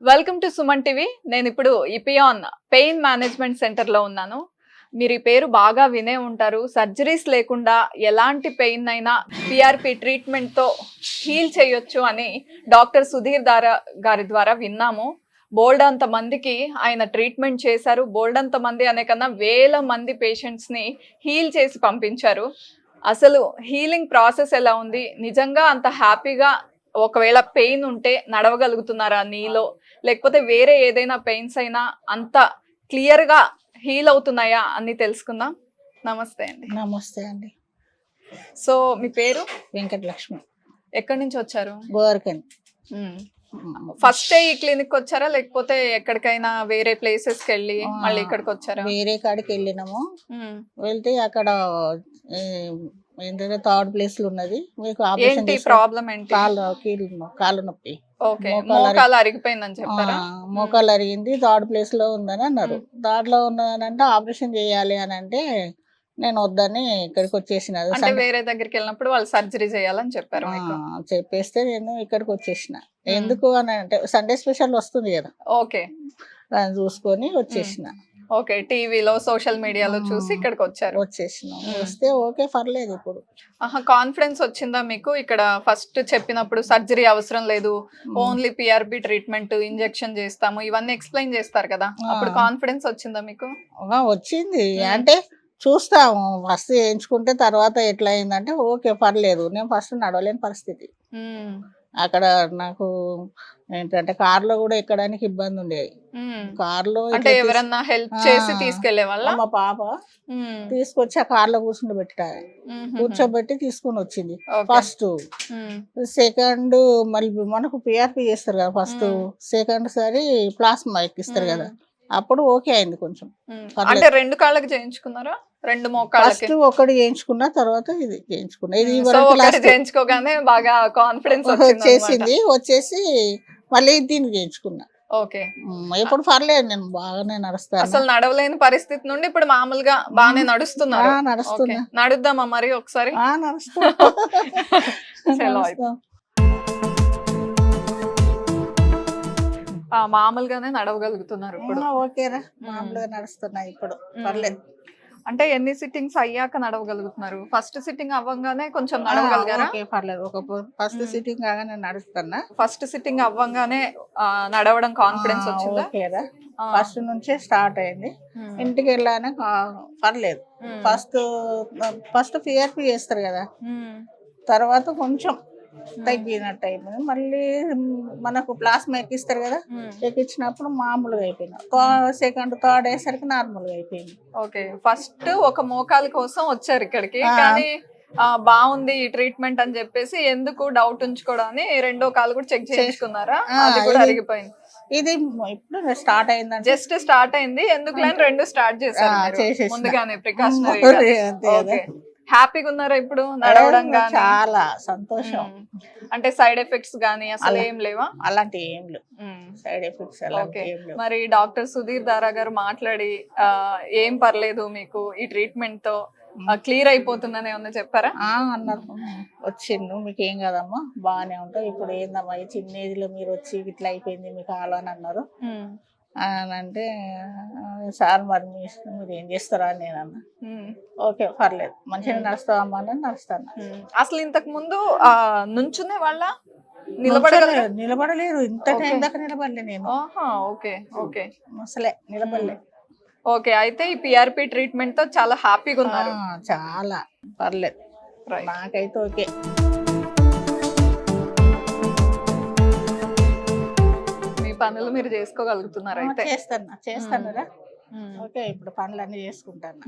Welcome to Suman TV. నేను ఇప్పుడు ఇపియాన్ pain management centre లో ఉన్నాను. మీరు ఈ పేరు బాగా వినే ఉంటారు. సర్జరీస్ లేకుండా ఎలాంటి పెయిన్ అయినా పిఆర్పి ట్రీట్మెంట్ తో హీల్ చేయొచ్చు అని డాక్టర్ సుధీర్ గారి ద్వారా విన్నాము. బోల్డ్ అంత మందికి ఆయన ట్రీట్మెంట్ చేశారు. బోల్డ్ అంత మంది అనే కన్నా వేల మంది పేషెంట్స్ ని హీల్ చేసి పంపించారు. అసలు హీలింగ్ ప్రాసెస్ ఎలా ఉంది, నిజంగా అంత హ్యాపీగా ఒకవేళ పెయిన్ ఉంటే నడవగలుగుతున్నారా నీలో, లేకపోతే వేరే ఏదైనా పెయిన్స్ అయినా అంత క్లియర్ గా హీల్ అవుతున్నాయా అని తెలుసుకుందాం. నమస్తే అండి. నమస్తే అండి. సో మీ పేరు? వెంకటలక్ష్మి. ఎక్కడి నుంచి వచ్చారు? గోవర్కన్. ఫస్ట్ ఈ క్లినిక్ వచ్చారా లేకపోతే ఎక్కడికైనా వేరే ప్లేసెస్ కి వెళ్ళి మళ్ళీ ఇక్కడికి వచ్చారా? వేరే కాడికి వెళ్ళినాము. వెళ్తే అక్కడ ఏంటంటే థర్డ్ ప్లేస్ లో ఉన్నది. మీకు ఆపరేషన్ ప్రాబ్లం ఏంటి? కాళ్ళు నొప్పి. మోకాలు అరిగిపోయిందని చెప్పారా? మోకాలు అరిగింది, థర్డ్ ప్లేస్ లో ఉందని అన్నారు. థర్డ్ లో ఉన్నదంటే ఆపరేషన్ చేయాలి అని అంటే నేను వద్దని ఇక్కడికి వచ్చేసిన. వేరే దగ్గరికి వెళ్ళినప్పుడు వాళ్ళు సర్జరీ చేయాలని చెప్పారు. చెప్పేస్తే నేను ఇక్కడికి వచ్చేసిన. ఎందుకు అని అంటే సండే స్పెషల్ వస్తుంది కదా, ఓకే, దాన్ని చూసుకొని వచ్చేసిన. ఓకే, టీవీలో సోషల్ మీడియాలో చూసి ఇక్కడికి వచ్చేసిన. వస్తే ఓకే, పర్లేదు. ఇప్పుడు కాన్ఫిడెన్స్ వచ్చిందా మీకు? ఇక్కడ ఫస్ట్ చెప్పినప్పుడు సర్జరీ అవసరం లేదు, ఓన్లీ పిఆర్పి ట్రీట్మెంట్, ఇంజెక్షన్ చేస్తాము, ఇవన్నీ ఎక్స్ప్లెయిన్ చేస్తారు కదా, అప్పుడు కాన్ఫిడెన్స్ వచ్చిందా మీకు? వచ్చింది. అంటే చూస్తాము, ఫస్ట్ చేయించుకుంటే తర్వాత ఎట్లా అయిందంటే ఓకే పర్లేదు. నేను ఫస్ట్ నడవలేని పరిస్థితి. అక్కడ నాకు ఏంటంటే కార్లో కూడా ఎక్కడానికి ఇబ్బంది ఉండేది. కార్లో ఎవరన్నా హెల్ప్ చేసి తీసుకెళ్లే వాళ్ళ? మా పాప తీసుకొచ్చి ఆ కార్లో కూర్చోబెట్టి తీసుకొని వచ్చింది. ఫస్ట్ సెకండ్ మళ్ళీ మనకు పిఆర్పి చేస్తారు కదా, ఫస్ట్ సెకండ్ సారి ప్లాస్మా ఎక్కిస్తారు కదా, అప్పుడు ఓకే అయింది కొంచెం. అంటే రెండు కాళ్ళకి చేయించుకున్నారా? రెండు మోకాళ్ళకి? ఫస్ట్ ఒకటి చేయించుకున్నా, తర్వాత ఇది చేయించుకున్నా. ఇది చేయించుకోగానే బాగా కాన్ఫిడెన్స్ చేసింది. వచ్చేసి మళ్ళీ దీన్ని చేయించుకున్నా. ఓకే, ఇప్పుడు పర్లేదు, నేను బాగానే నడుస్తాను. అసలు నడవలేని పరిస్థితి నుండి ఇప్పుడు మామూలుగా బాగానే నడుస్తున్నా. నడుద్దామా మరి ఒకసారి? నడుస్తా. మామూలుగానే నడవగలుగుతున్నారు ఇప్పుడు? ఓకేరా, మామూలుగా నడుస్తున్నా ఇప్పుడు, పర్లేదు. అంటే ఎన్ని సిట్టింగ్స్ అయ్యాక నడవగలుగుతున్నారు? ఫస్ట్ సిట్టింగ్ అవ్వగానే కొంచెం నడవగలిగారా? పర్లేదు, ఒక ఫస్ట్ సిట్టింగ్ కాగానే నడుస్తున్నా. ఫస్ట్ సిట్టింగ్ అవ్వగానే నడవడం కాన్ఫిడెన్స్ వచ్చిందా? ఓకేరా, ఫస్ట్ నుంచే స్టార్ట్ అయింది. ఇంటికి వెళ్ళానే పర్లేదు. ఫస్ట్ పిఆర్పి చేస్తారు కదా, తర్వాత కొంచెం తగ్గినట్టు అయిపోయింది. మళ్ళీ మనకు ప్లాస్మా ఎక్కిస్తారు కదా, ఎక్కించినప్పుడు మామూలుగా అయిపోయింది. సెకండ్ థర్డ్ అయ్యేసరికి నార్మల్గా అయిపోయింది. ఓకే, ఫస్ట్ ఒక మోకాలు కోసం వచ్చారు ఇక్కడికి, కానీ బాగుంది ఈ ట్రీట్మెంట్ అని చెప్పేసి ఎందుకు డౌట్ ఉంచుకోవడాన్ని రెండో కాలు కూడా చెక్ చేయించుకున్నారా? అది కూడా అరిగిపోయింది. ఇది ఇప్పుడు స్టార్ట్ అయింది, జస్ట్ స్టార్ట్ అయింది. ఎందుకు లేని రెండు స్టార్ట్ చేశారు ముందుగానే, ప్రికాషనరీ. హ్యాపీగా ఉన్నారా ఇప్పుడు నడవడం? చాలా సంతోషం. అంటే సైడ్ ఎఫెక్ట్స్ గానీ అసలు ఏం లేవా? అలాంటి ఏం లేవు సైడ్ ఎఫెక్ట్స్. మరి డాక్టర్ సుధీర్ గారు మాట్లాడి ఏం పర్లేదు మీకు ఈ ట్రీట్మెంట్ తో క్లియర్ అయిపోతుందని ఏమన్నా చెప్పారా? అన్నారు, వచ్చిండు, మీకు ఏం కదమ్మా, బాగానే ఉంటావు, ఇప్పుడు ఏందమ్మా ఈ చిన్న ఏజ్ లో మీరు వచ్చి ఇట్లా అయిపోయింది మీకు అని అన్నారు. అని అంటే సార్ మరి మీ ఇష్టం, మీరు ఏం చేస్తారా అని నేను అన్నా. ఓకే పర్లేదు, మంచిగా నడుస్తావమ్మా అని నడుస్తాను. అసలు ఇంతకు ముందు నుంచునే వాళ్ళ? నిలబడలేరు, ఇంత టైం దాకా నిలబడలే నేను. ఓకే ఓకే, అసలే నిలబడలే. ఓకే, అయితే ఈ పిఆర్పి ట్రీట్మెంట్ తో చాలా హ్యాపీగా ఉన్నారు? చాలా పర్లేదు, నాకైతే ఓకే. పనులు మీరు చేసుకోగలుగుతున్నారు? అయితే చేస్తాను. ఓకే, ఇప్పుడు పనులన్నీ చేసుకుంటాను.